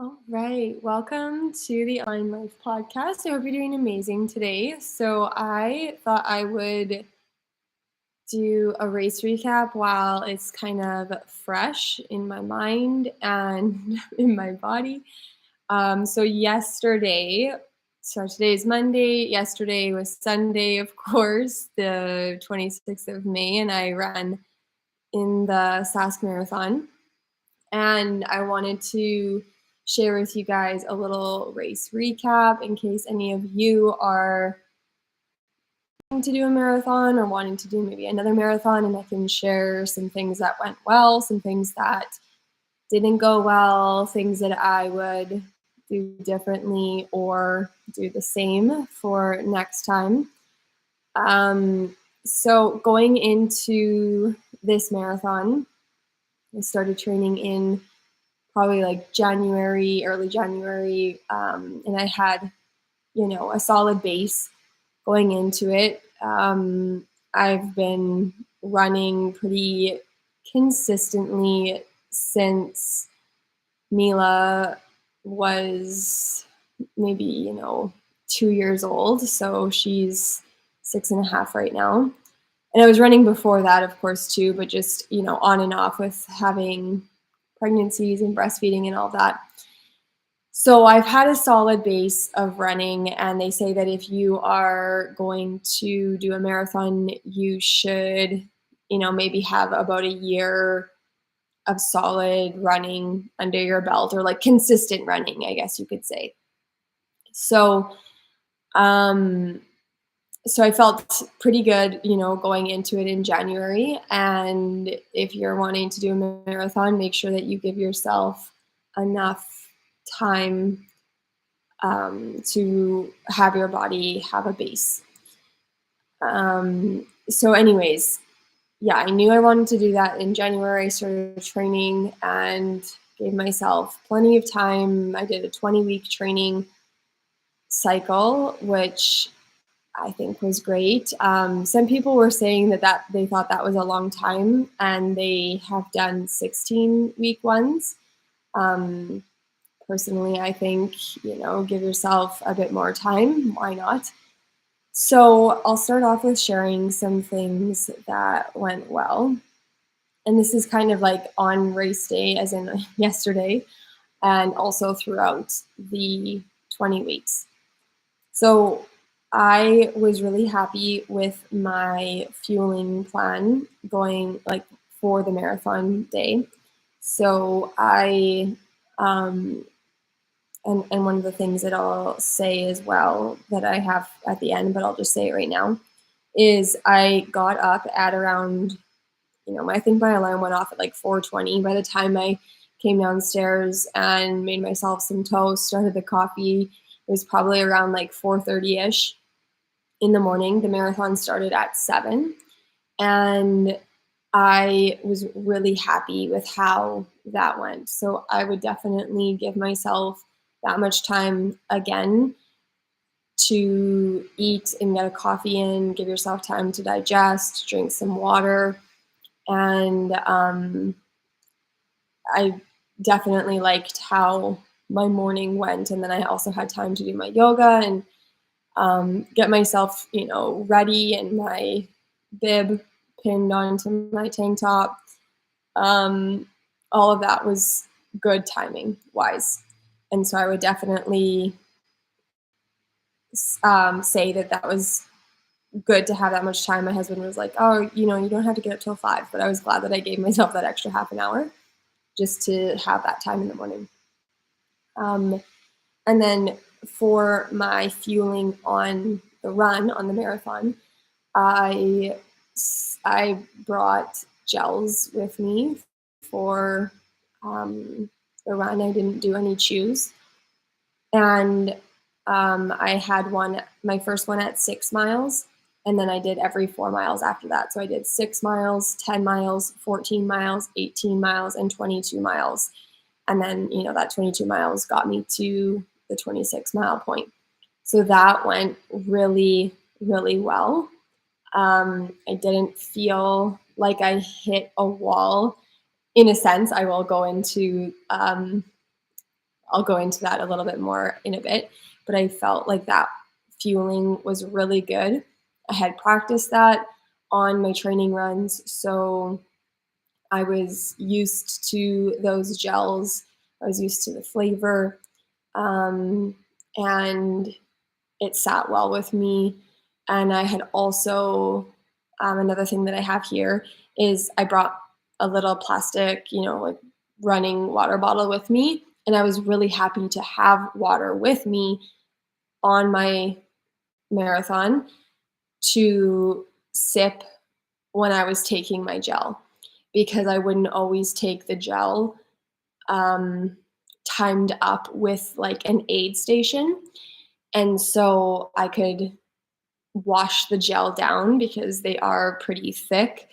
All right. Welcome to the Online Life podcast. I hope you're doing amazing today. So, I thought I would do a race recap while it's kind of fresh in my mind and in my body. So today is Monday. Yesterday was Sunday, of course, the 26th of May, and I ran in the Sask Marathon. And I wanted to share with you guys a little race recap in case any of you are wanting to do a marathon or wanting to do maybe another marathon, and I can share some things that went well, some things that didn't go well, things that I would do differently or do the same for next time. So going into this marathon, I started training in probably like January, early January, and I had, a solid base going into it. I've been running pretty consistently since Mila was maybe, 2 years old. So she's 6.5 right now. And I was running before that, of course, too, but just, on and off with having pregnancies and breastfeeding and all that. So I've had a solid base of running, and they say that if you are going to do a marathon, you should, maybe have about a year of solid running under your belt, or like consistent running, I guess you could say. So, so I felt pretty good, going into it in January. And if you're wanting to do a marathon, make sure that you give yourself enough time to have your body have a base. So, anyways, yeah, I knew I wanted to do that in January. I started training and gave myself plenty of time. I did a 20-week training cycle, which I think was great. Some people were saying that they thought that was a long time, and they have done 16-week ones. Personally, I think, give yourself a bit more time. Why not? So I'll start off with sharing some things that went well. And this is kind of like on race day, as in yesterday, and also throughout the 20 weeks. So I was really happy with my fueling plan going like for the marathon day. So and one of the things that I'll say as well that I have at the end, but I'll just say it right now, is I got up at around, I think my alarm went off at like 4:20. By the time I came downstairs and made myself some toast, started the coffee, it was probably around like 4:30ish in the morning. The marathon started at 7, and I was really happy with how that went. So I would definitely give myself that much time again to eat and get a coffee in, give yourself time to digest, drink some water. And I definitely liked how my morning went. And then I also had time to do my yoga and get myself, ready, and my bib pinned onto my tank top. All of that was good timing wise. And so I would definitely say that was good to have that much time. My husband was like, oh, you don't have to get up till 5, but I was glad that I gave myself that extra half an hour just to have that time in the morning. And then for my fueling on the run, on the marathon, I brought gels with me for the run. I didn't do any chews. And I had my first one at 6 miles, and then I did every 4 miles after that. So I did 6 miles, 10 miles, 14 miles, 18 miles, and 22 miles. And then, that 22 miles got me to the 26-mile point. So that went really, really well. I didn't feel like I hit a wall. In a sense, I will go into I'll go into that a little bit more in a bit, but I felt like that fueling was really good. I had practiced that on my training runs, so I was used to those gels. I was used to the flavor, um, and it sat well with me. And I had also, another thing that I have here is I brought a little plastic, like running water bottle with me. And I was really happy to have water with me on my marathon to sip when I was taking my gel, because I wouldn't always take the gel um, timed up with like an aid station. And so I could wash the gel down because they are pretty thick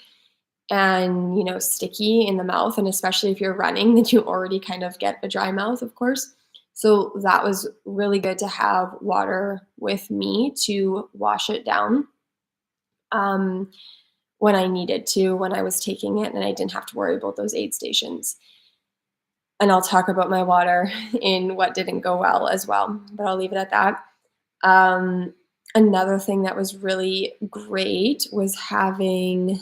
and, sticky in the mouth. And especially if you're running, then you already kind of get a dry mouth, of course. So that was really good to have water with me to wash it down um, when I needed to, when I was taking it, and I didn't have to worry about those aid stations. And I'll talk about my water in what didn't go well as well, but I'll leave it at that. Um, Another thing that was really great was having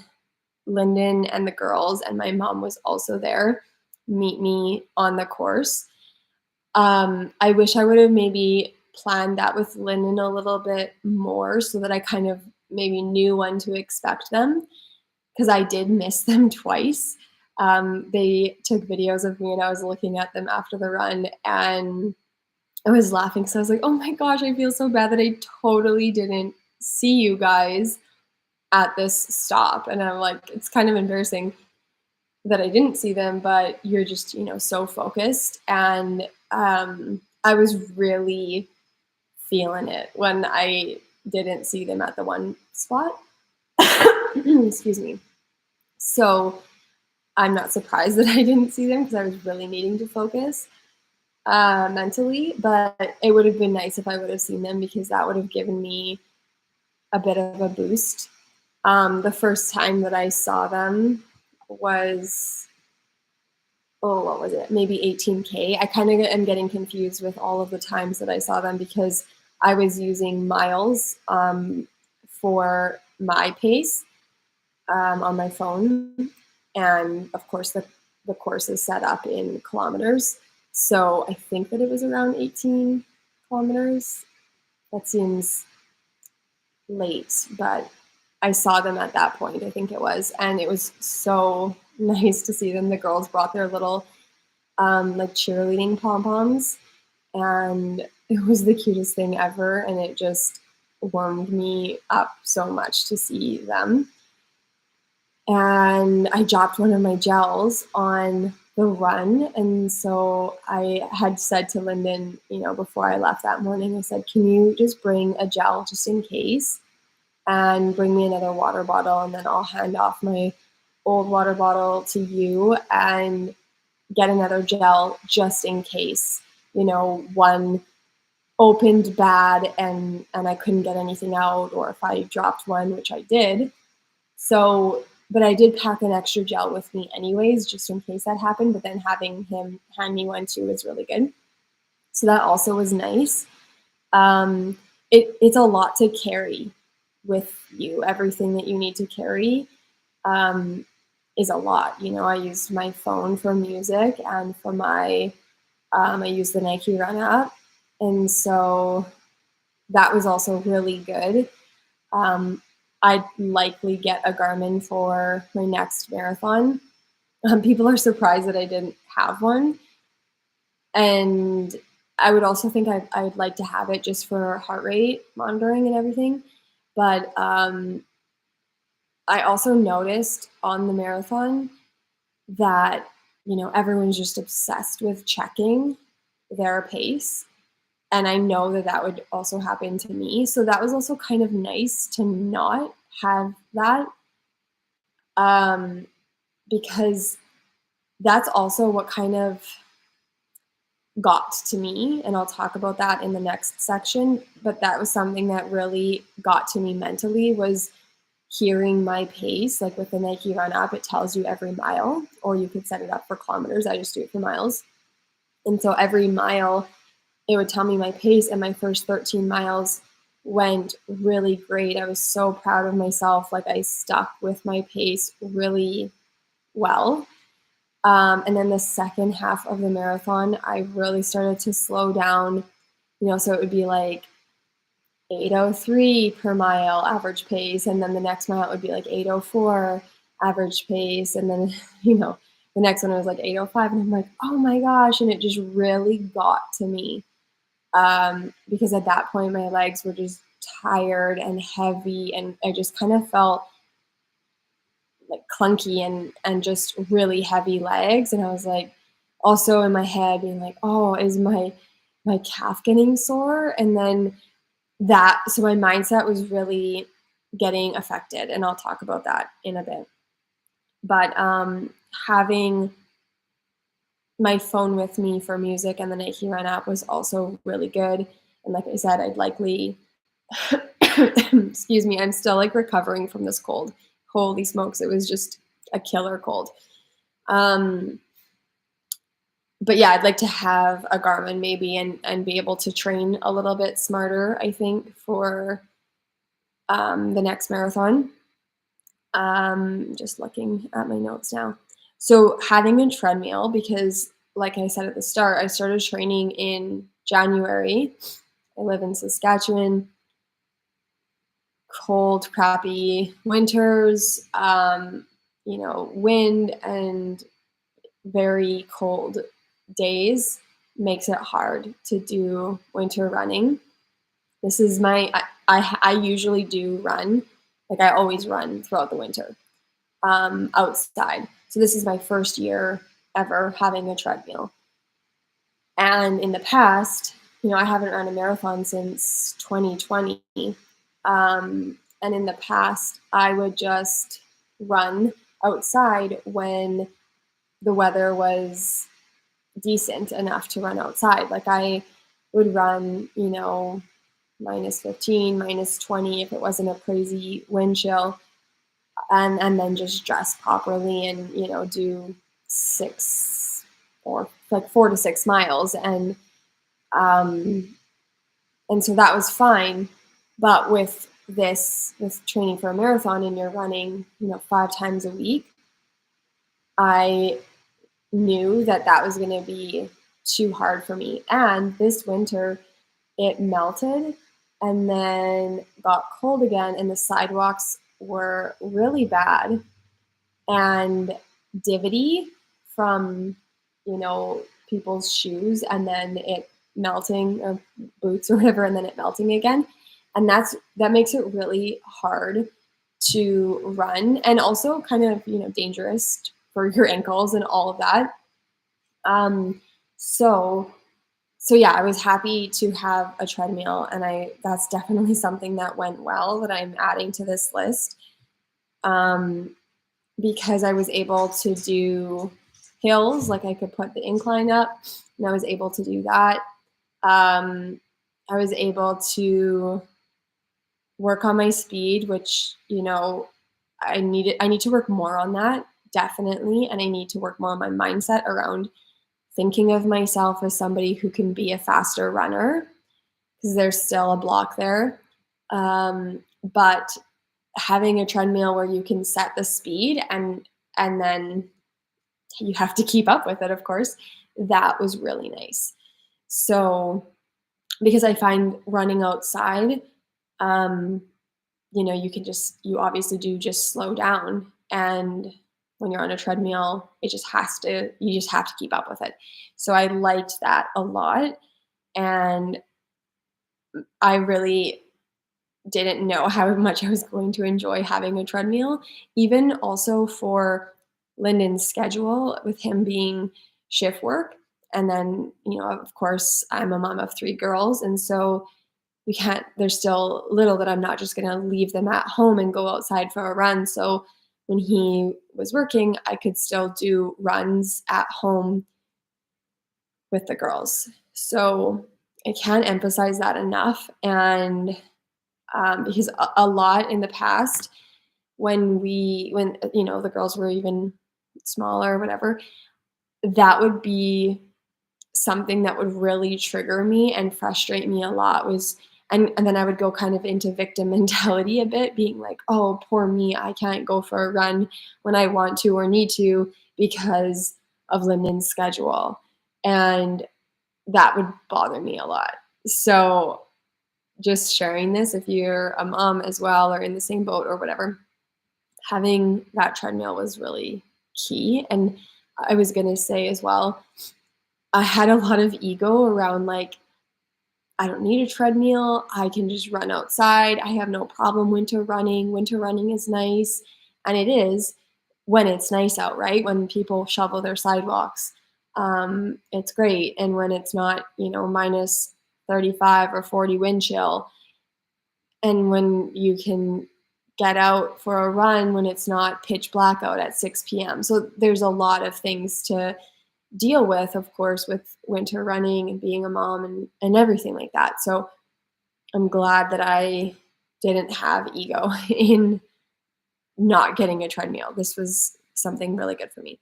Lyndon and the girls, and my mom was also there, meet me on the course. I wish I would have maybe planned that with Lyndon a little bit more so that I kind of maybe knew when to expect them, because I did miss them twice. They took videos of me and I was looking at them after the run, and I was laughing because I was like, oh my gosh, I feel so bad that I totally didn't see you guys at this stop. And I'm like, it's kind of embarrassing that I didn't see them, but you're just, so focused. And I was really feeling it when I didn't see them at the one spot. Excuse me. So I'm not surprised that I didn't see them because I was really needing to focus mentally, but it would have been nice if I would have seen them because that would have given me a bit of a boost. The first time that I saw them was, what was it? Maybe 18K. I kind of am getting confused with all of the times that I saw them because I was using miles for my pace on my phone. And of course, the course is set up in kilometers. So I think that it was around 18 kilometers. That seems late, but I saw them at that point, I think it was. And it was so nice to see them. The girls brought their little like cheerleading pom-poms, and it was the cutest thing ever. And it just warmed me up so much to see them. And I dropped one of my gels on the run. And so I had said to Lyndon, before I left that morning, I said, can you just bring a gel just in case and bring me another water bottle? And then I'll hand off my old water bottle to you and get another gel just in case, one opened bad and I couldn't get anything out, or if I dropped one, which I did. So, but I did pack an extra gel with me anyways, just in case that happened. But then having him hand me one too was really good. So that also was nice. It's a lot to carry with you. Everything that you need to carry is a lot. I used my phone for music, and for my, I used the Nike Run app. And so that was also really good. I'd likely get a Garmin for my next marathon. People are surprised that I didn't have one. And I would also think I'd like to have it just for heart rate monitoring and everything. But I also noticed on the marathon that, everyone's just obsessed with checking their pace. And I know that that would also happen to me. So that was also kind of nice to not have that, because that's also what kind of got to me. And I'll talk about that in the next section. But that was something that really got to me mentally, was hearing my pace. Like with the Nike Run app, it tells you every mile, or you could set it up for kilometers. I just do it for miles. And so every mile, it would tell me my pace, and my first 13 miles went really great. I was so proud of myself. Like I stuck with my pace really well. And then the second half of the marathon, I really started to slow down, so it would be like 8:03 per mile average pace. And then the next mile it would be like 8:04 average pace. And then, the next one was like 8:05. And I'm like, oh my gosh. And it just really got to me. Because at that point, my legs were just tired and heavy. And I just kind of felt like clunky and just really heavy legs. And I was like, also in my head being like, oh, is my calf getting sore? And then so my mindset was really getting affected, and I'll talk about that in a bit. But having my phone with me for music and the Nike Run app was also really good. And like I said, I'd likely excuse me, I'm still like recovering from this cold. Holy smokes, it was just a killer cold. Um, but yeah, I'd like to have a Garmin maybe and be able to train a little bit smarter, I think, for the next marathon. Just looking at my notes now. So having a treadmill, because like I said at the start, I started training in January. I live in Saskatchewan. Cold, crappy winters, wind and very cold days makes it hard to do winter running. This is I usually do run, like I always run throughout the winter outside. So this is my first year ever having a treadmill. And in the past, I haven't run a marathon since 2020. And in the past, I would just run outside when the weather was decent enough to run outside. Like I would run, minus 15, minus 20 if it wasn't a crazy wind chill, and then just dress properly and, do 4 to 6 miles. Um, and so that was fine. But with training for a marathon and you're running, 5 times a week, I knew that was going to be too hard for me. And this winter, it melted and then got cold again, and the sidewalks were really bad and divotty from, people's shoes, and then it melting, or boots or whatever, and then it melting again. And that makes it really hard to run, and also kind of, dangerous for your ankles and all of that. So yeah, I was happy to have a treadmill, and that's definitely something that went well that I'm adding to this list. Because I was able to do hills, like I could put the incline up, and I was able to do that. I was able to work on my speed, which, I need to work more on that, definitely. And I need to work more on my mindset around thinking of myself as somebody who can be a faster runner, because there's still a block there. But having a treadmill where you can set the speed and then you have to keep up with it, of course, that was really nice. So because I find running outside, you obviously do just slow down, and when you're on a treadmill, you just have to keep up with it. So I liked that a lot, and I really didn't know how much I was going to enjoy having a treadmill, even also for Lyndon's schedule with him being shift work. And then, of course, I'm a mom of 3 girls. And so they're still little, that I'm not just going to leave them at home and go outside for a run. So when he was working, I could still do runs at home with the girls. So I can't emphasize that enough. And because a lot in the past, when the girls were even smaller or whatever, that would be something that would really trigger me and frustrate me a lot was, and then I would go kind of into victim mentality a bit, being like, oh, poor me, I can't go for a run when I want to or need to because of Lyndon's schedule. And that would bother me a lot. So just sharing this, if you're a mom as well or in the same boat or whatever, having that treadmill was really key. And I was going to say as well, I had a lot of ego around like, I don't need a treadmill. I can just run outside. I have no problem winter running. Winter running is nice. And it is when it's nice out, right? When people shovel their sidewalks, it's great. And when it's not, minus 35 or 40 wind chill, and when you can get out for a run when it's not pitch black out at 6 p.m. So there's a lot of things to deal with, of course, with winter running and being a mom and everything like that. So I'm glad that I didn't have ego in not getting a treadmill. This was something really good for me.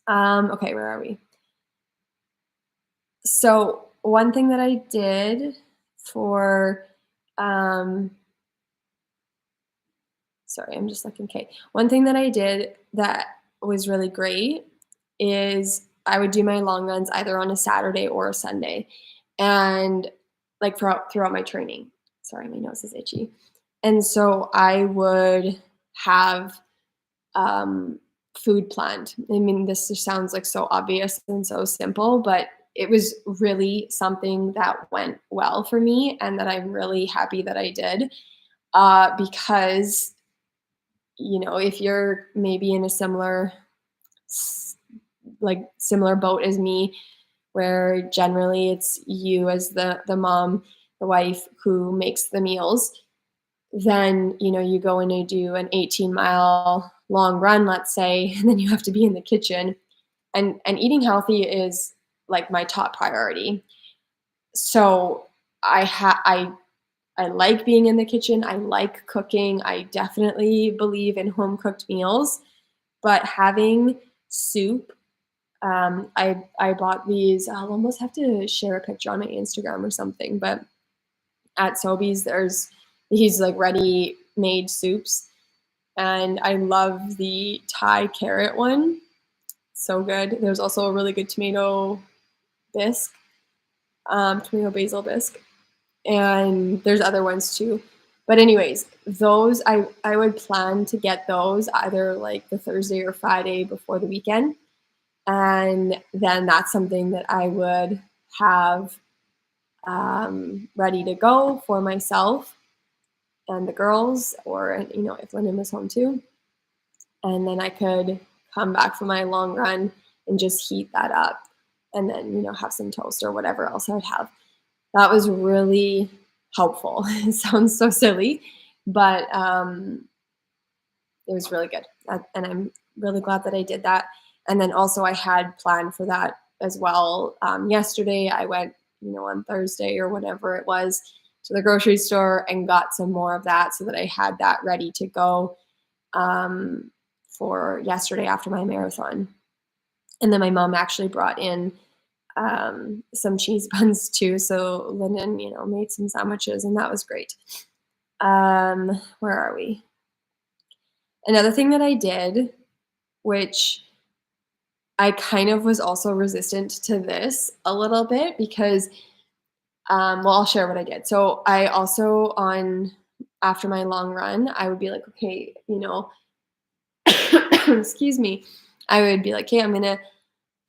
Okay, where are we? So one thing that I did for, sorry, I'm just looking. Okay. One thing that I did that was really great is I would do my long runs either on a Saturday or a Sunday, and like throughout my training. Sorry, my nose is itchy. And so I would have food planned. I mean, this just sounds like so obvious and so simple, but it was really something that went well for me and that I'm really happy that I did, because if you're maybe in a similar boat as me, where generally it's you as the mom, the wife who makes the meals, then you go in and do an 18-mile long run, let's say, and then you have to be in the kitchen, and eating healthy is like my top priority. So I like being in the kitchen. I like cooking. I definitely believe in home cooked meals, but having soup, I bought these. I'll almost have to share a picture on my Instagram or something, but at Sobeys, there's these like ready made soups, and I love the Thai carrot one. So good. There's also a really good tomato bisque, tomato basil bisque, and there's other ones too. But anyways, those I would plan to get those either like the Thursday or Friday before the weekend, and then that's something that I would have ready to go for myself and the girls, or if Lyndon was home too, and then I could come back from my long run and just heat that up, and then have some toast or whatever else I would have. That was really helpful. It sounds so silly, but it was really good. And I'm really glad that I did that. And then also I had planned for that as well. Yesterday I went, on Thursday or whatever it was, to the grocery store and got some more of that so that I had that ready to go for yesterday after my marathon. And then my mom actually brought in some cheese buns too. So Lyndon, made some sandwiches, and that was great. Where are we? Another thing that I did, which I kind of was also resistant to this a little bit because, I'll share what I did. So I also after my long run, I would be like, okay, excuse me. I would be like, okay, I'm going to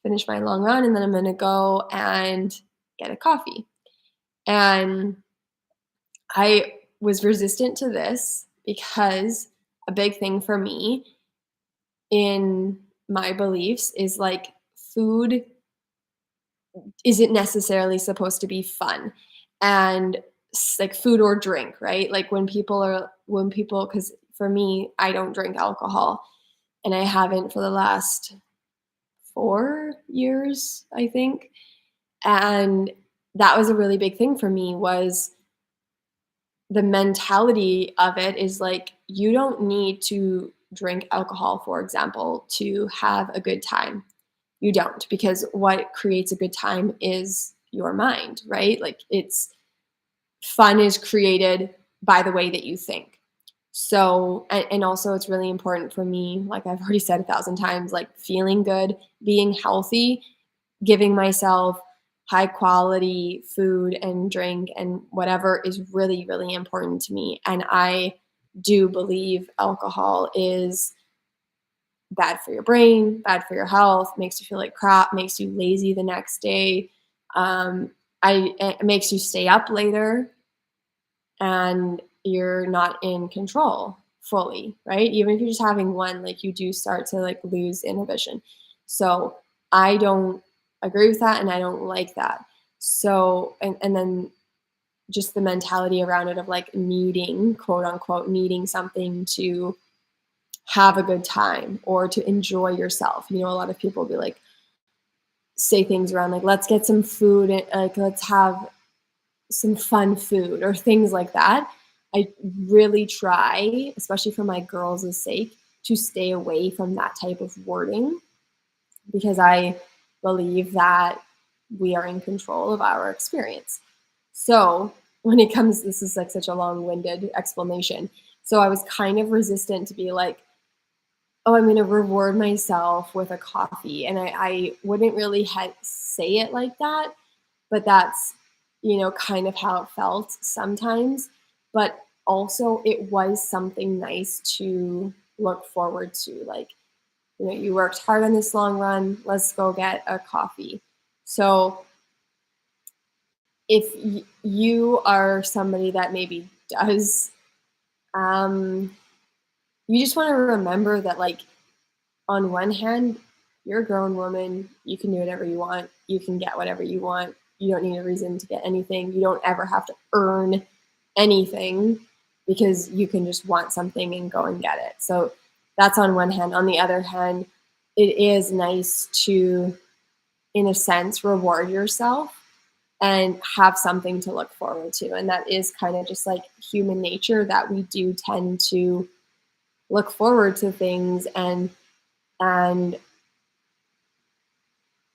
finish my long run and then I'm going to go and get a coffee. And I was resistant to this because a big thing for me in my beliefs is like food isn't necessarily supposed to be fun, and like food or drink, right? Like when people, because for me, I don't drink alcohol, and I haven't for the last 4 years, I think. And that was a really big thing for me, was the mentality of it is like, you don't need to drink alcohol, for example, to have a good time. you don't, because what creates a good time is your mind, right? Like it's fun is created by the way that you think. So, and also it's really important for me, like I've already said 1,000 times, like feeling good, being healthy, giving myself high quality food and drink and whatever is really, really important to me. And I do believe alcohol is bad for your brain, bad for your health, makes you feel like crap, makes you lazy the next day. Um, it makes you stay up later and you're not in control fully, right? Even if you're just having one, like you do start to like lose inhibition. So I don't agree with that and I don't like that. So, and then just the mentality around it of like needing, quote unquote, needing something to have a good time or to enjoy yourself. You know, a lot of people will be like, say things around like, let's get some food, and like, let's have some fun food or things like that. I really try, especially for my girls' sake, to stay away from that type of wording because I believe that we are in control of our experience. So when it comes, this is like such a long-winded explanation. So I was kind of resistant to be like, oh, I'm going to reward myself with a coffee. And I wouldn't really say it like that, but that's, you know, kind of how it felt sometimes. But also, it was something nice to look forward to. Like, you know, you worked hard on this long run, let's go get a coffee. So, if you are somebody that maybe does, um, you just want to remember that, like, on one hand, you're a grown woman. You can do whatever you want. You can get whatever you want. You don't need a reason to get anything. You don't ever have to earn anything because you can just want something and go and get it. So that's on one hand. On the other hand, it is nice to, in a sense, reward yourself and have something to look forward to. And that is kind of just like human nature that we do tend to look forward to things and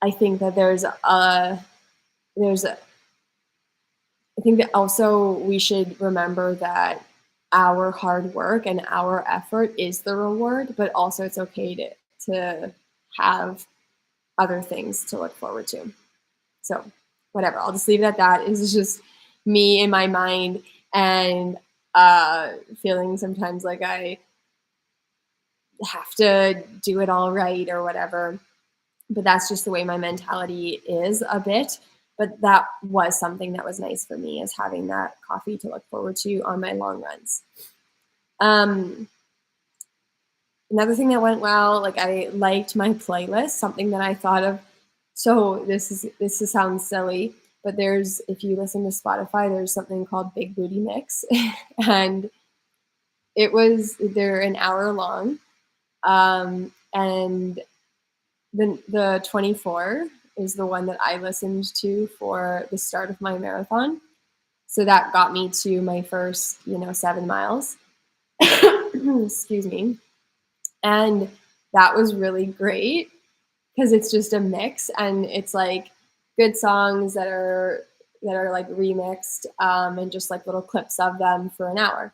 I think that there's a I think that also we should remember that our hard work and our effort is the reward, but also it's okay to have other things to look forward to. So whatever, I'll just leave it at that. It's just me in my mind and feeling sometimes like I have to do it all right or whatever. But that's just the way my mentality is a bit. But that was something that was nice for me, is having that coffee to look forward to on my long runs. Um, Another thing that went well, like I liked my playlist, something that I thought of. So this sounds silly, but there's, if you listen to Spotify, there's something called Big Booty Mix, and they're an hour long, and the 24 is the one that I listened to for the start of my marathon. So that got me to my first, 7 miles. Excuse me. And that was really great because it's just a mix and it's like good songs that are like remixed, and just like little clips of them for an hour.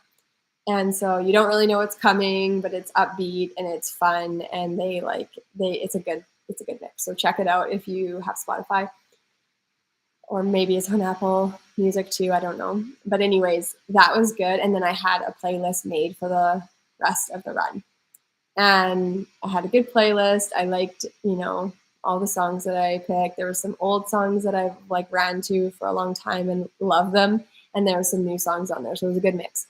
And so you don't really know what's coming, but it's upbeat and it's fun, and it's a good mix. So check it out if you have Spotify, or maybe it's on Apple Music too. I don't know. But anyways, that was good. And then I had a playlist made for the rest of the run, and I had a good playlist. I liked, all the songs that I picked. There were some old songs that I've like ran to for a long time and love them, and there were some new songs on there. So it was a good mix.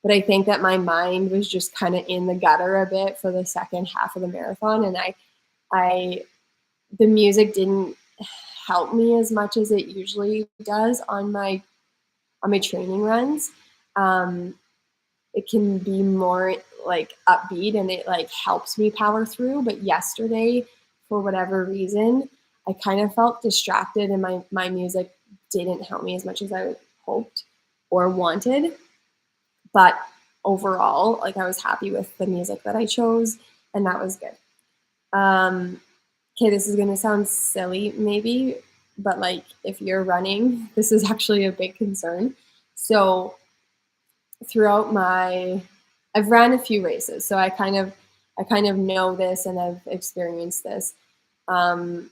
But I think that my mind was just kind of in the gutter a bit for the second half of the marathon, and I the music didn't help me as much as it usually does on my training runs. Um, it can be more like upbeat and it like helps me power through. But yesterday, for whatever reason, I kind of felt distracted, and my music didn't help me as much as I hoped or wanted. But overall, like I was happy with the music that I chose, and that was good. Um, okay, this is going to sound silly maybe, but like if you're running, this is actually a big concern. So throughout I've ran a few races, so I kind of know this and I've experienced this on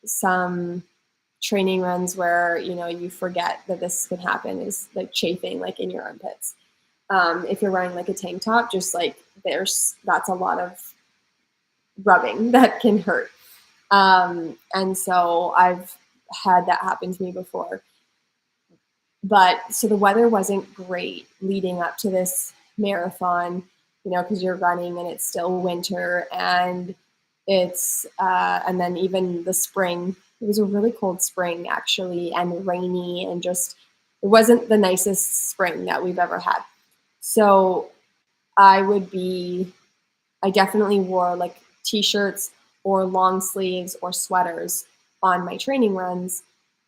some training runs where you forget that this can happen is like chafing like in your armpits. If you're wearing like a tank top, just like that's a lot of rubbing that can hurt. And so I've had that happen to me before. But so the weather wasn't great leading up to this marathon, because you're running and it's still winter, and and then even the spring, it was a really cold spring actually, and rainy, and just, it wasn't the nicest spring that we've ever had. So I definitely wore like t-shirts or long sleeves or sweaters on my training runs,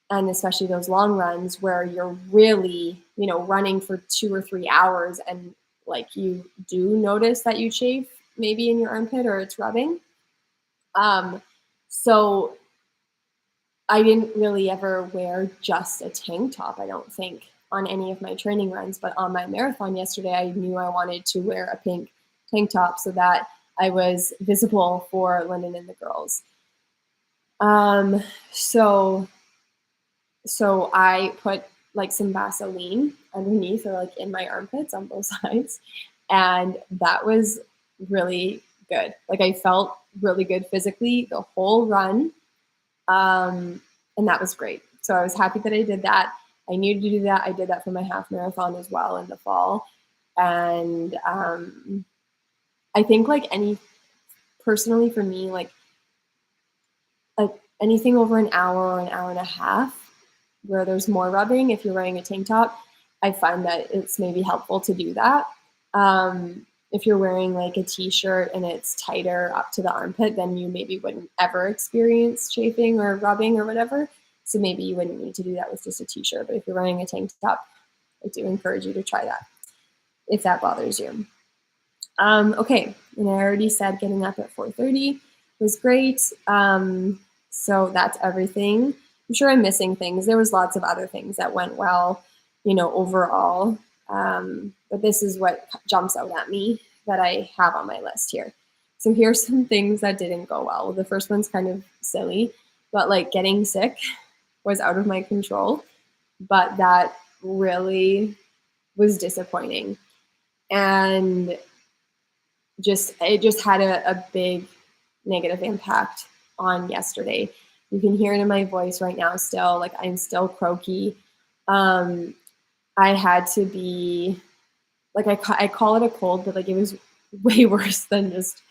and especially those long runs where you're really, running for 2 or 3 hours, and like you do notice that you chafe maybe in your armpit or it's rubbing. So I didn't really ever wear just a tank top, I don't think, on any of my training runs. But on my marathon yesterday, I knew I wanted to wear a pink tank top so that I was visible for Lyndon and the girls. Um, so so I put like some Vaseline underneath, or like in my armpits on both sides, and that was really good. Like I felt really good physically the whole run, and that was great. So I was happy that I did that. I needed to do that. I did that for my half marathon as well in the fall, and I think like personally for me, like anything over an hour or an hour and a half where there's more rubbing, if you're wearing a tank top, I find that it's maybe helpful to do that. If you're wearing like a t-shirt and it's tighter up to the armpit, then you maybe wouldn't ever experience chafing or rubbing or whatever. So maybe you wouldn't need to do that with just a t-shirt. But if you're wearing a tank top, I do encourage you to try that if that bothers you. Okay, and I already said getting up at 4:30 was great. So that's everything. I'm sure I'm missing things. There was lots of other things that went well, overall. But this is what jumps out at me that I have on my list here. So here's some things that didn't go well. The first one's kind of silly, but like getting sick was out of my control, but that really was disappointing. And it just had a big negative impact on yesterday. You can hear it in my voice right now still, like I'm still croaky. I had to be, like I call it a cold, but like it was way worse than just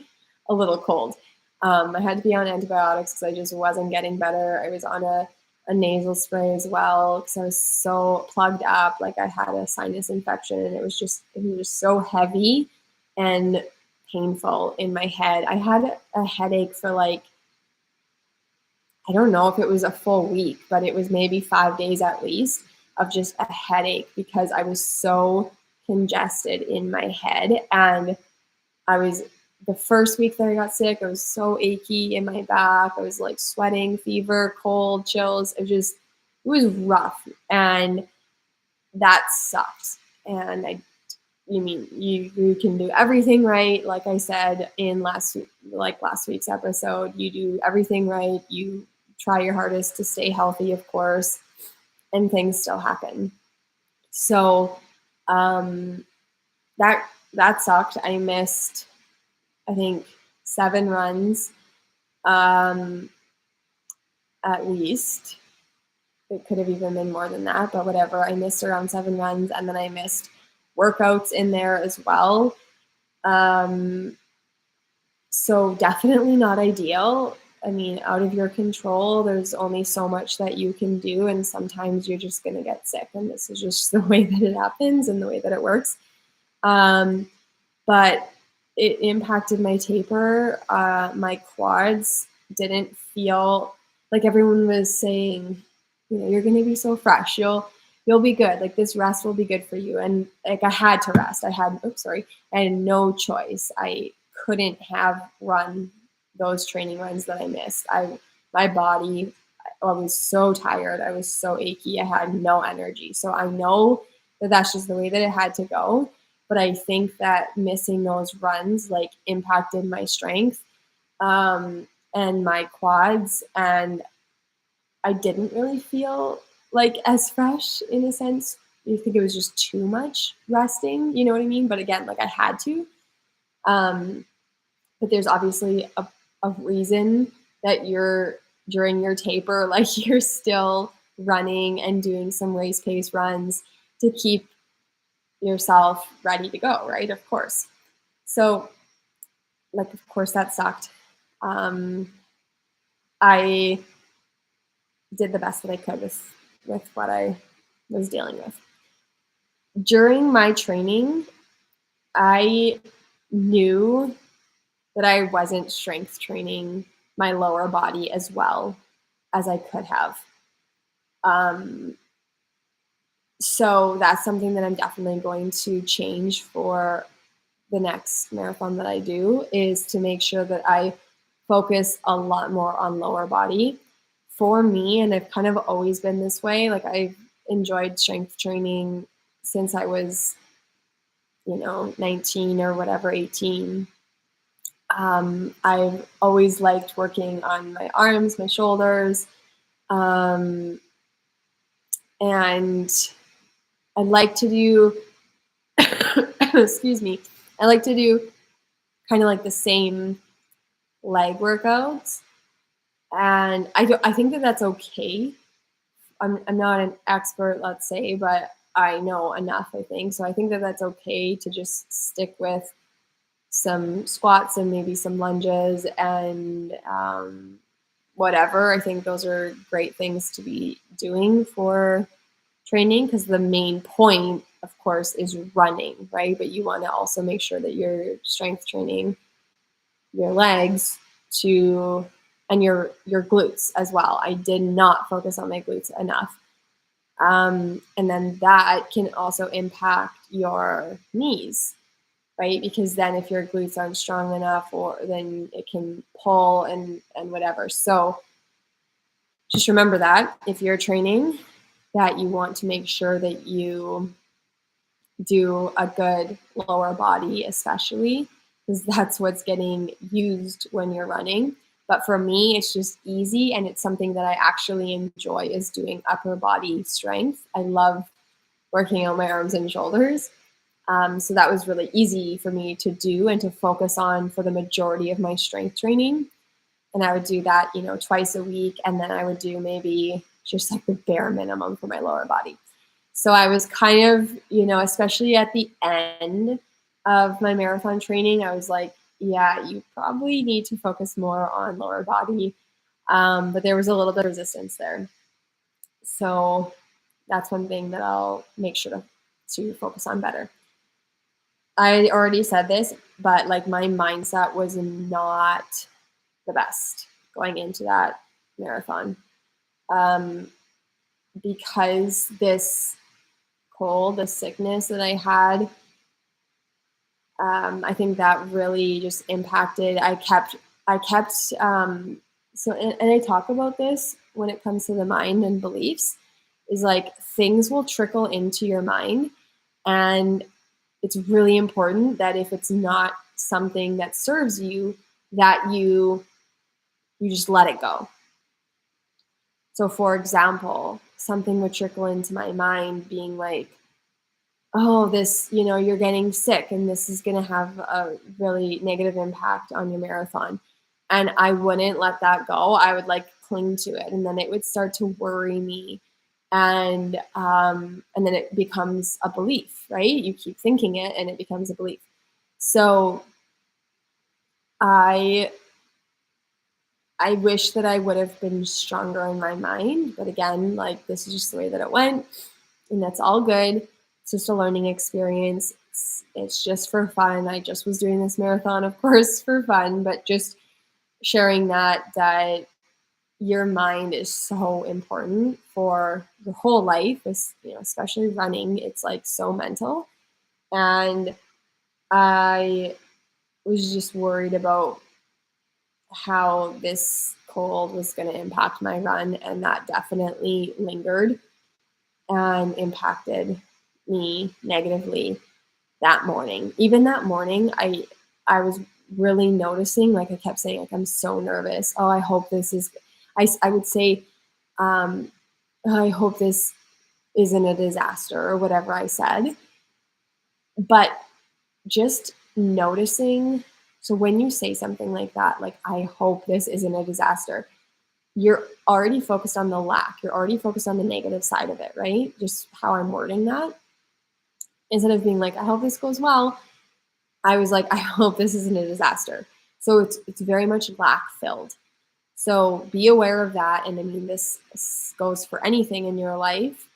a little cold. I had to be on antibiotics because I just wasn't getting better. I was on a nasal spray as well because I was so plugged up. Like I had a sinus infection, and it was just so heavy and painful in my head. I had a headache for like, I don't know if it was a full week, but it was maybe 5 days at least of just a headache because I was so congested in my head. And the first week that I got sick, I was so achy in my back. I was like sweating, fever, cold, chills. It was rough, and that sucked. And you can do everything right. Like I said in last week's episode, you do everything right. You try your hardest to stay healthy, of course, and things still happen. So that sucked. I missed, I think, 7 runs at least. It could have even been more than that, but whatever. I missed around 7 runs, and then I missed workouts in there as well. So definitely not ideal. I mean, out of your control. There's only so much that you can do, and sometimes you're just going to get sick, and this is just the way that it happens and the way that it works. But it impacted my taper. My quads didn't feel like everyone was saying, you're going to be so fresh. You'll be good. Like this rest will be good for you. And like I had to rest. I had no choice. I couldn't have run those training runs that I missed. My body, I was so tired. I was so achy. I had no energy. So I know that that's just the way that it had to go. But I think that missing those runs like impacted my strength and my quads, and I didn't really feel like as fresh in a sense. I think it was just too much resting, you know what I mean? But again, like I had to. Um, but there's obviously a reason that you're during your taper, like you're still running and doing some race pace runs to keep yourself ready to go, right? Of course. So, like, of course, that sucked. I did the best that I could with what I was dealing with. During my training, I knew that I wasn't strength training my lower body as well as I could have. Um, so that's something that I'm definitely going to change for the next marathon that I do, is to make sure that I focus a lot more on lower body. For me, and I've kind of always been this way, like I've enjoyed strength training since I was, 19 or whatever, 18. I've always liked working on my arms, my shoulders, um, and I like to do, excuse me, I like to do kind of like the same leg workouts. And I think that that's okay. I'm not an expert, let's say, but I know enough, I think. So I think that that's okay to just stick with some squats and maybe some lunges and whatever. I think those are great things to be doing for training, because the main point, of course, is running, right? But you want to also make sure that you're strength training your legs to and your glutes as well. I did not focus on my glutes enough. And then that can also impact your knees, right? Because then if your glutes aren't strong enough, or then it can pull and whatever. So just remember that if you're training, that you want to make sure that you do a good lower body, especially because that's what's getting used when you're running. But for me, it's just easy, and it's something that I actually enjoy, is doing upper body strength. I love working out my arms and shoulders. So that was really easy for me to do and to focus on for the majority of my strength training. And I would do that, twice a week. And then I would do maybe just like the bare minimum for my lower body. So I was kind of, especially at the end of my marathon training, I was like, yeah, you probably need to focus more on lower body. But there was a little bit of resistance there. So that's one thing that I'll make sure to focus on better. I already said this, but like my mindset was not the best going into that marathon. Because this cold, the sickness that I had, I think that really just impacted. I kept, and I talk about this when it comes to the mind and beliefs, is like things will trickle into your mind. And it's really important that if it's not something that serves you, that you just let it go. So for example, something would trickle into my mind being like, oh, this, you're getting sick and this is going to have a really negative impact on your marathon. And I wouldn't let that go. I would like cling to it, and then it would start to worry me. And then it becomes a belief, right? You keep thinking it and it becomes a belief. So I wish that I would have been stronger in my mind. But again, like this is just the way that it went. And that's all good. It's just a learning experience. It's just for fun. I just was doing this marathon, of course, for fun, but just sharing that your mind is so important for your whole life, especially running. It's like so mental. And I was just worried about how this cold was going to impact my run, and that definitely lingered and impacted me negatively that morning. Even that morning, I was really noticing, like I kept saying, like, I'm so nervous. Oh, I hope this is, I would say, um, I hope this isn't a disaster or whatever I said. But just noticing, so when you say something like that, like, I hope this isn't a disaster, you're already focused on the lack. You're already focused on the negative side of it, right? Just how I'm wording that. Instead of being like, I hope this goes well, I was like, I hope this isn't a disaster. So it's very much lack filled. So be aware of that. And I mean, this goes for anything in your life.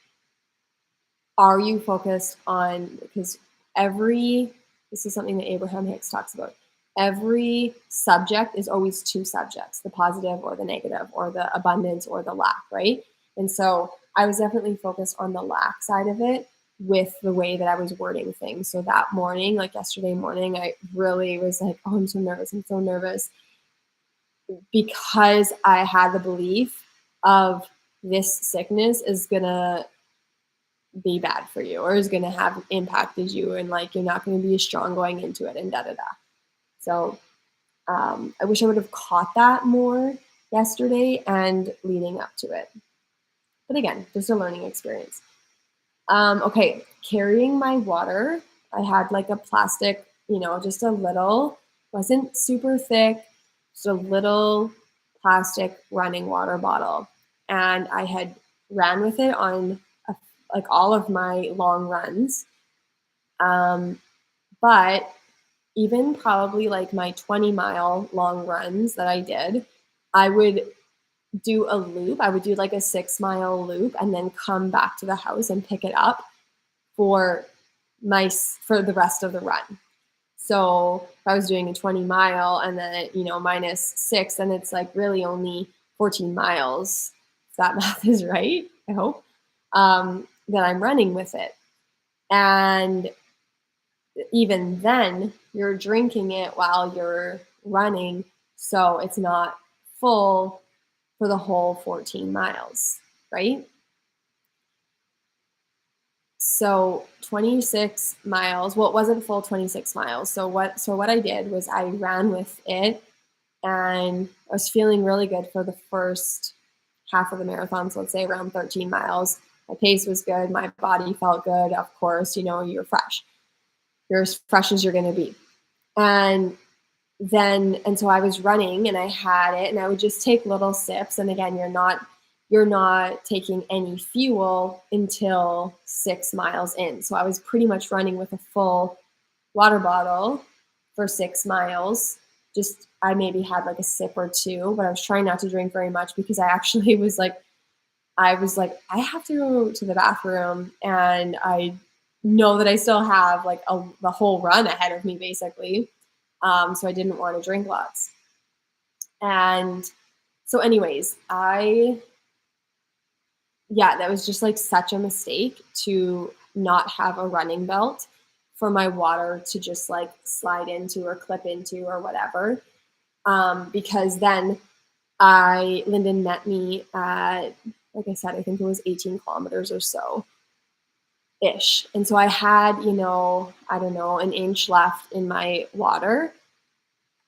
Are you focused on, because this is something that Abraham Hicks talks about. Every subject is always two subjects, the positive or the negative, or the abundance or the lack, right? And so I was definitely focused on the lack side of it with the way that I was wording things. So that morning, like yesterday morning, I really was like, oh, I'm so nervous. I'm so nervous, because I had the belief of this sickness is going to be bad for you, or is going to have impacted you, and like you're not going to be as strong going into it, and da da da. So I wish I would have caught that more yesterday and leading up to it. But again, just a learning experience. Okay, carrying my water. I had like a plastic, just a little, wasn't super thick, just a little plastic running water bottle. And I had ran with it on like all of my long runs. But even probably like my 20-mile long runs that I did, I would do a loop. I would do like a 6-mile loop and then come back to the house and pick it up for the rest of the run. So if I was doing a 20-mile and then, minus 6, then it's like really only 14 miles. If that math is right, I hope, that I'm running with it. And even then, you're drinking it while you're running, so it's not full for the whole 14 miles, right? So 26 miles, well, it wasn't full 26 miles. So what I did was I ran with it, and I was feeling really good for the first half of the marathon. So let's say around 13 miles. My pace was good. My body felt good. Of course, you're fresh. You're as fresh as you're going to be. And so I was running and I had it, and I would just take little sips. And again, you're not taking any fuel until 6 miles in. So I was pretty much running with a full water bottle for 6 miles. Just, I maybe had like a sip or two, but I was trying not to drink very much, because I actually was like, I have to go to the bathroom, and I know that I still have like the whole run ahead of me, basically. So I didn't want to drink lots. And so anyways, that was just like such a mistake to not have a running belt for my water to just like slide into or clip into or whatever. Because then Lyndon met me at, like I said, I think it was 18 kilometers or so ish. And so I had, I don't know, an inch left in my water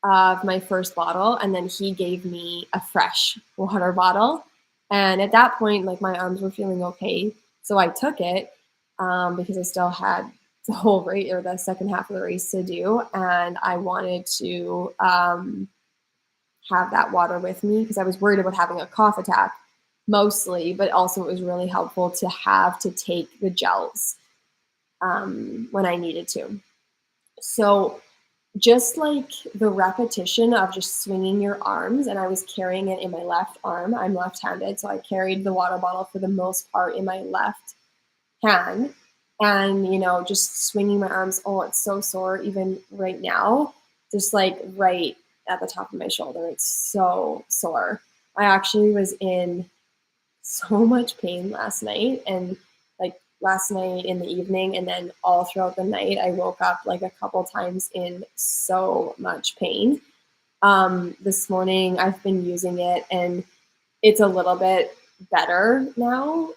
of my first bottle, and then he gave me a fresh water bottle. And at that point, like, my arms were feeling okay, so I took it, because I still had the whole race, or the second half of the race, to do, and I wanted to have that water with me, because I was worried about having a cough attack mostly, but also it was really helpful to take the gels when I needed to. So just like the repetition of just swinging your arms, and I was carrying it in my left arm. I'm left-handed, so I carried the water bottle for the most part in my left hand, and just swinging my arms. Oh, it's so sore even right now, just like right at the top of my shoulder. It's so sore. I actually was in so much pain last night, and like last night in the evening, and then all throughout the night, I woke up like a couple times in so much pain. This morning I've been using it and it's a little bit better now.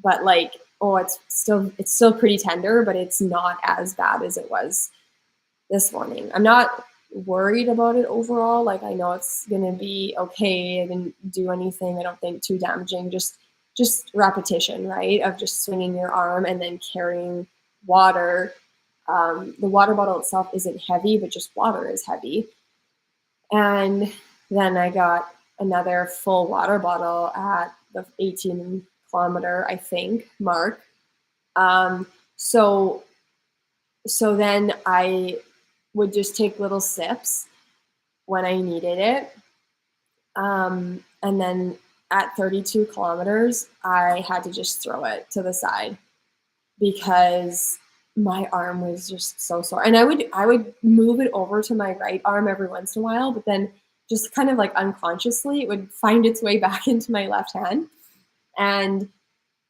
But like, oh, it's still pretty tender, but it's not as bad as it was this morning. I'm not worried about it overall. Like I know it's gonna be okay. I didn't do anything, I don't think, too damaging. Just repetition, right? Of just swinging your arm and then carrying water. The water bottle itself isn't heavy, but just water is heavy. And then I got another full water bottle at the 18-kilometer, I think, mark. Um, so so then I would just take little sips when I needed it. And then at 32 kilometers, I had to just throw it to the side because my arm was just so sore. And I would move it over to my right arm every once in a while, but then just kind of like unconsciously it would find its way back into my left hand. And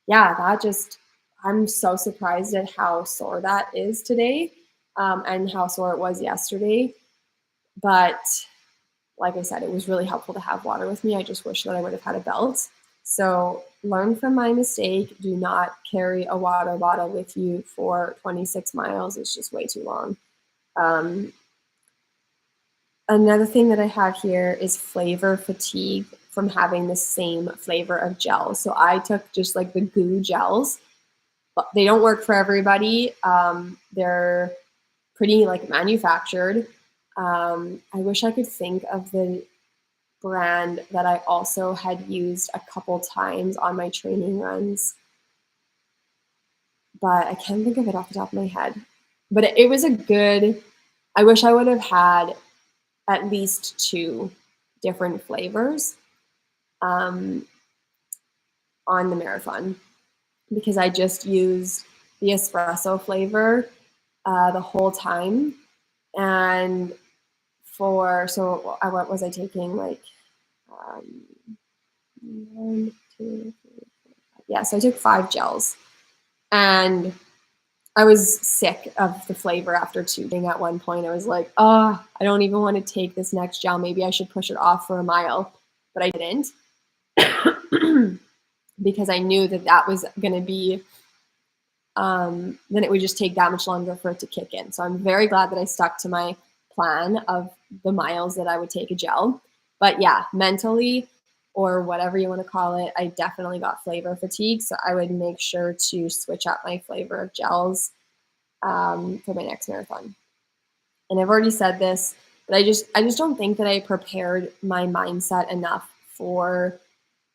yeah, that just I'm so surprised at how sore that is today, and how sore it was yesterday. But like I said, it was really helpful to have water with me. I just wish that I would have had a belt. So learn from my mistake. Do not carry a water bottle with you for 26 miles. It's just way too long. Um, Another thing that I have here is flavor fatigue from having the same flavor of gels. So I took just like the goo gels, but they don't work for everybody. They're pretty like manufactured. I wish I could think of the brand that I also had used a couple times on my training runs, but I can't think of it off the top of my head. But it was a good, I wish I would have had at least two different flavors um, on the marathon because I just used the espresso flavor the whole time. And what was I taking? Like, um, one, two, three, four, five. Yeah, so I took 5 gels. And I was sick of the flavor after tubing at one point. I was like, oh, I don't even want to take this next gel. Maybe I should push it off for a mile. But I didn't because I knew that that was going to be, then it would just take that much longer for it to kick in. So I'm very glad that I stuck to my plan of the miles that I would take a gel. But yeah, mentally, or whatever you want to call it, I definitely got flavor fatigue. So I would make sure to switch up my flavor of gels for my next marathon. And I've already said this, but I just don't think that I prepared my mindset enough for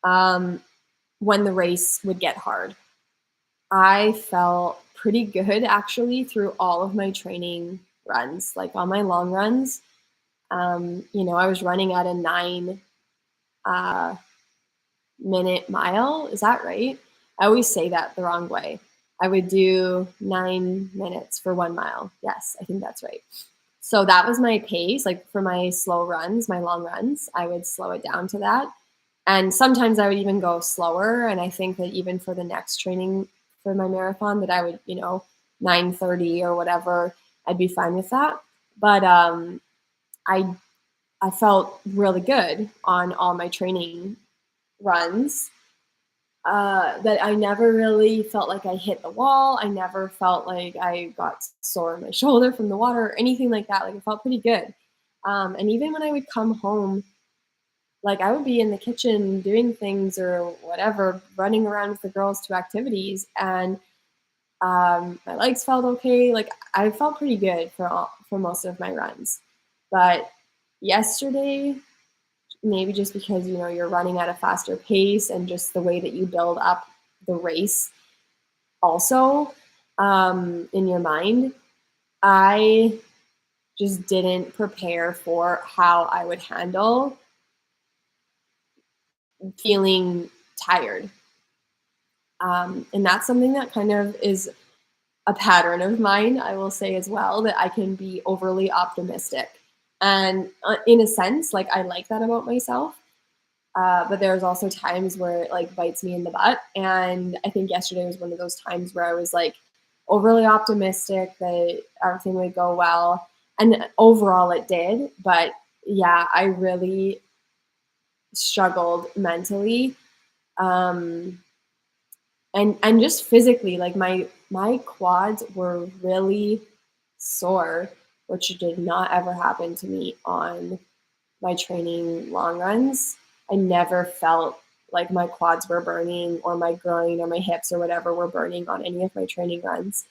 when the race would get hard. I felt pretty good actually through all of my training runs, like on my long runs. I was running at a 9 minute mile. Is that right? I always say that the wrong way. I would do 9 minutes for 1 mile. Yes, I think that's right. So that was my pace. Like for my slow runs, my long runs, I would slow it down to that. And sometimes I would even go slower. And I think that even for the next training for my marathon, that I would, 9:30 or whatever, I'd be fine with that. But I I felt really good on all my training runs. That I never really felt like I hit the wall. I never felt like I got sore in my shoulder from the water or anything like that. Like it felt pretty good. And even when I would come home, like I would be in the kitchen doing things or whatever, running around with the girls to activities, and my legs felt okay. Like I felt pretty good for most of my runs. But yesterday, maybe just because you're running at a faster pace and just the way that you build up the race also in your mind, I just didn't prepare for how I would handle feeling tired. And that's something that kind of is a pattern of mine, I will say as well, that I can be overly optimistic. And in a sense, like I like that about myself. But there's also times where it like bites me in the butt. And I think yesterday was one of those times where I was like overly optimistic that everything would go well. And overall it did, but yeah, I really struggled mentally. Um, and just physically, like my quads were really sore, which did not ever happen to me on my training long runs. I never felt like my quads were burning or my groin or my hips or whatever were burning on any of my training runs.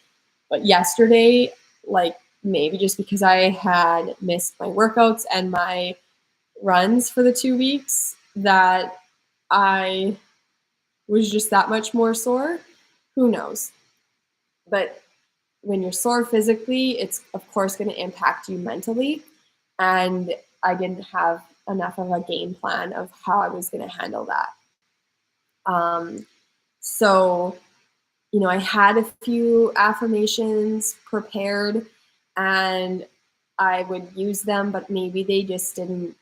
But yesterday, like maybe just because I had missed my workouts and my runs for the 2 weeks, that I was just that much more sore. Who knows? But when you're sore physically, it's of course going to impact you mentally. And I didn't have enough of a game plan of how I was going to handle that. Um, so, I had a few affirmations prepared and I would use them, but maybe they just didn't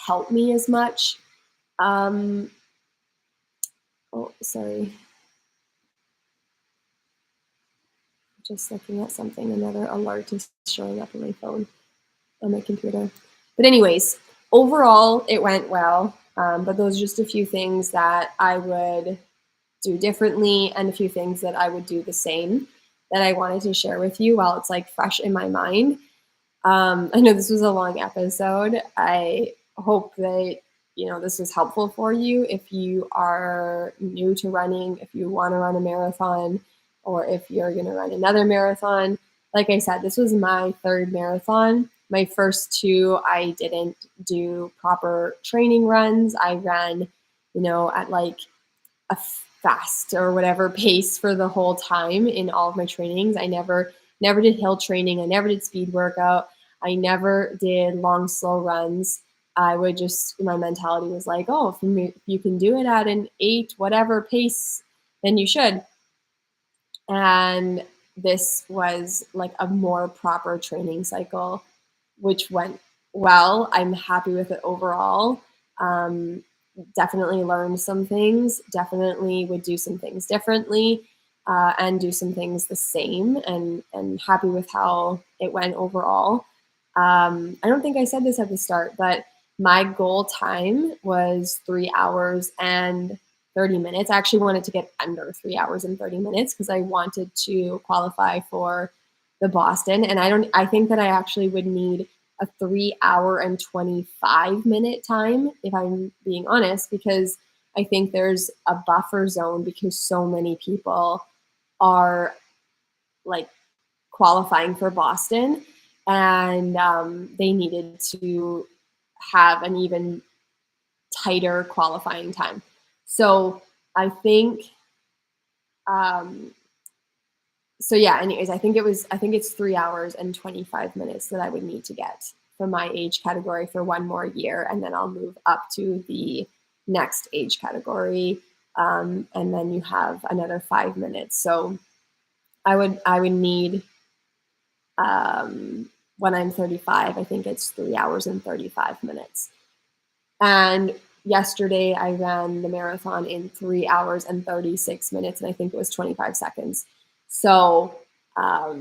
help me as much. Um, oh, sorry. Just looking at something. Another alert is showing up on my phone, on my computer. But anyways, overall, it went well. But those are just a few things that I would do differently and a few things that I would do the same that I wanted to share with you while it's like fresh in my mind. I know this was a long episode. I hope that this was helpful for you. If you are new to running, if you want to run a marathon, or if you're going to run another marathon, like I said, this was my third marathon. My first two, I didn't do proper training runs. I ran, at like a fast or whatever pace for the whole time in all of my trainings. I never did hill training. I never did speed workout. I never did long, slow runs. I would just, my mentality was like, oh, if you can do it at an 8, whatever pace, then you should. And this was like a more proper training cycle, which went well. I'm happy with it overall. Definitely learned some things, definitely would do some things differently, and do some things the same, and happy with how it went overall. I don't think I said this at the start, but my goal time was 3 hours and 30 minutes. I actually wanted to get under 3 hours and 30 minutes because I wanted to qualify for the Boston. And I think that I actually would need a 3 hour and 25 minute time, if I'm being honest, because I think there's a buffer zone because so many people are like qualifying for Boston, and they needed to have an even tighter qualifying time. So I think, um, so yeah. Anyways, I think it's 3 hours and 25 minutes that I would need to get for my age category for one more year, and then I'll move up to the next age category, and then you have another 5 minutes. So I would need, when I'm 35, I think it's 3 hours and 35 minutes. And yesterday I ran the marathon in 3 hours and 36 minutes, and I think it was 25 seconds. So I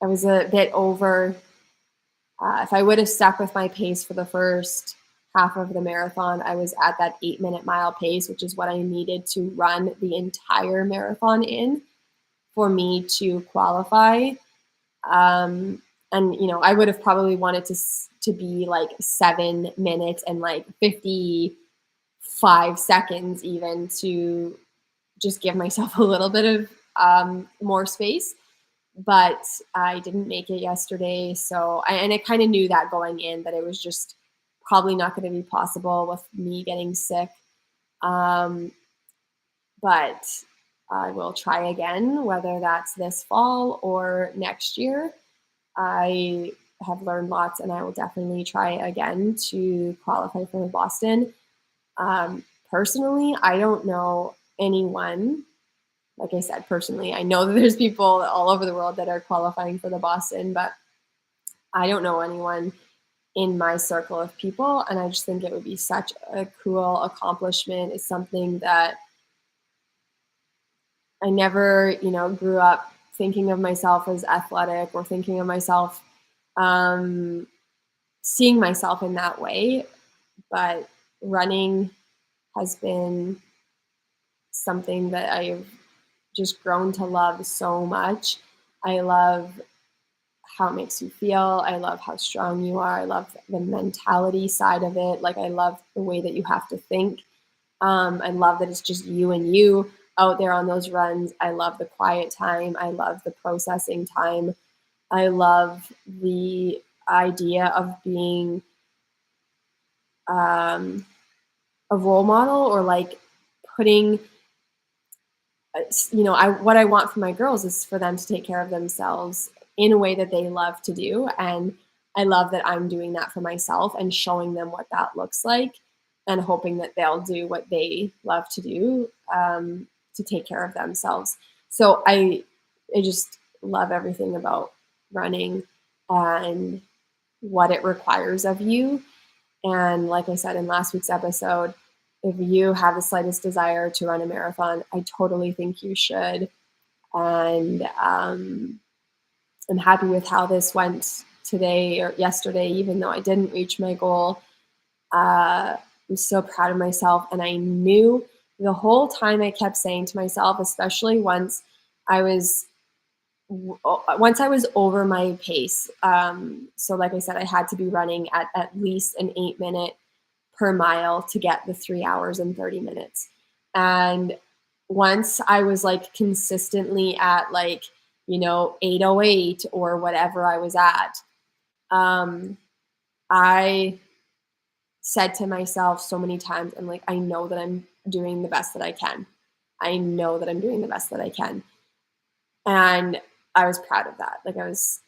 was a bit over. If I would have stuck with my pace for the first half of the marathon, I was at that 8-minute mile pace, which is what I needed to run the entire marathon in for me to qualify. And I would have probably wanted to be like 7 minutes and like 55 seconds even, to just give myself a little bit of more space. But I didn't make it yesterday, and I kind of knew that going in, that it was just probably not going to be possible with me getting sick. But I will try again, whether that's this fall or next year. I have learned lots, and I will definitely try again to qualify for Boston. Personally, I don't know anyone. Like I said, personally, I know that there's people all over the world that are qualifying for the Boston, but I don't know anyone in my circle of people. And I just think it would be such a cool accomplishment. It's something that I never, grew up thinking of myself as athletic or thinking of myself, seeing myself in that way. But running has been something that I've just grown to love so much. I love how it makes you feel. I love how strong you are. I love the mentality side of it. Like, I love the way that you have to think. I love that it's just you and you out there on those runs. I love the quiet time. I love the processing time. I love the idea of being a role model, or like putting, what I want for my girls is for them to take care of themselves in a way that they love to do. And I love that I'm doing that for myself and showing them what that looks like, and hoping that they'll do what they love to do, to take care of themselves. So I just love everything about running and what it requires of you. And like I said in last week's episode, if you have the slightest desire to run a marathon, I totally think you should. And I'm happy with how this went today or yesterday, even though I didn't reach my goal. I'm so proud of myself. And I knew the whole time, I kept saying to myself, especially I was once I was over my pace. So like I said, I had to be running at least an 8-minute per mile to get the 3 hours and 30 minutes. And once I was like consistently at like, 808 or whatever I was at, I said to myself so many times, I'm like, I know that I'm doing the best that I can. I know that I'm doing the best that I can. And I was proud of that. Like, I was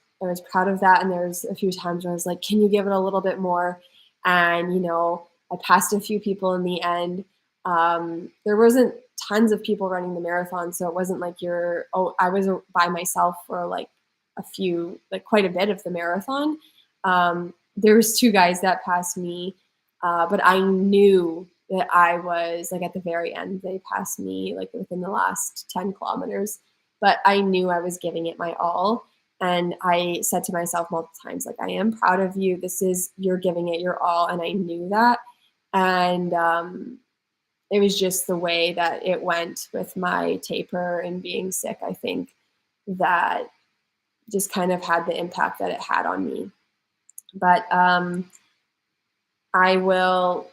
proud of that. And there's a few times where I was like, can you give it a little bit more? And, I passed a few people in the end. There wasn't tons of people running the marathon. So it wasn't like I was by myself for like quite a bit of the marathon. There was 2 guys that passed me, but I knew that I was like at the very end. They passed me like within the last 10 kilometers. But I knew I was giving it my all. And I said to myself multiple times, like, I am proud of you. You're giving it your all. And I knew that. And it was just the way that it went with my taper and being sick, I think, that just kind of had the impact that it had on me. But I will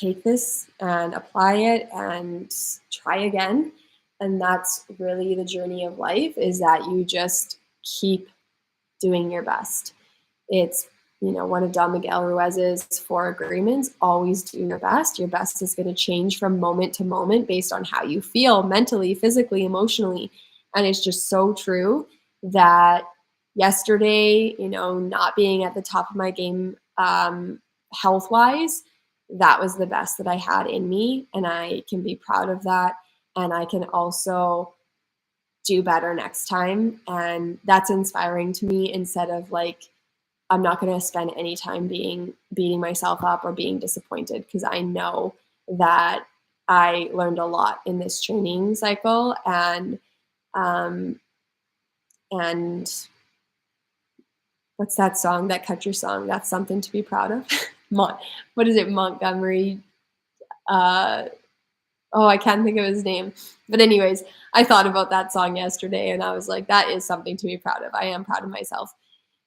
take this and apply it and try again. And that's really the journey of life, is that you just keep doing your best. It's, one of Don Miguel Ruiz's 4 agreements: always do your best. Your best is going to change from moment to moment based on how you feel mentally, physically, emotionally. And it's just so true that yesterday, not being at the top of my game, health-wise, that was the best that I had in me. And I can be proud of that. And I can also do better next time. And that's inspiring to me, instead of like, I'm not going to spend any time beating myself up or being disappointed, because I know that I learned a lot in this training cycle. And what's that song, that country song? That's something to be proud of. What is it? Montgomery. I can't think of his name. But anyways, I thought about that song yesterday, and I was like, that is something to be proud of. I am proud of myself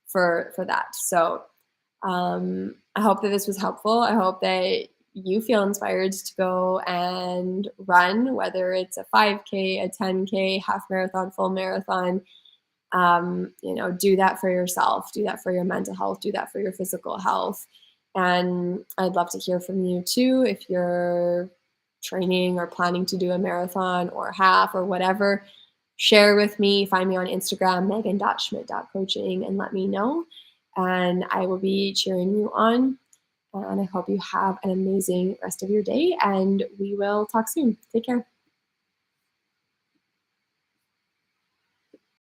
for that. So I hope that this was helpful. I hope that you feel inspired to go and run, whether it's a 5K, a 10K, half marathon, full marathon. Do that for yourself, do that for your mental health, do that for your physical health. And I'd love to hear from you too, if you're training or planning to do a marathon or half or whatever. Share with me. Find me on Instagram, megan.schmidt.coaching, and let me know. And I will be cheering you on. And I hope you have an amazing rest of your day, and we will talk soon. Take care.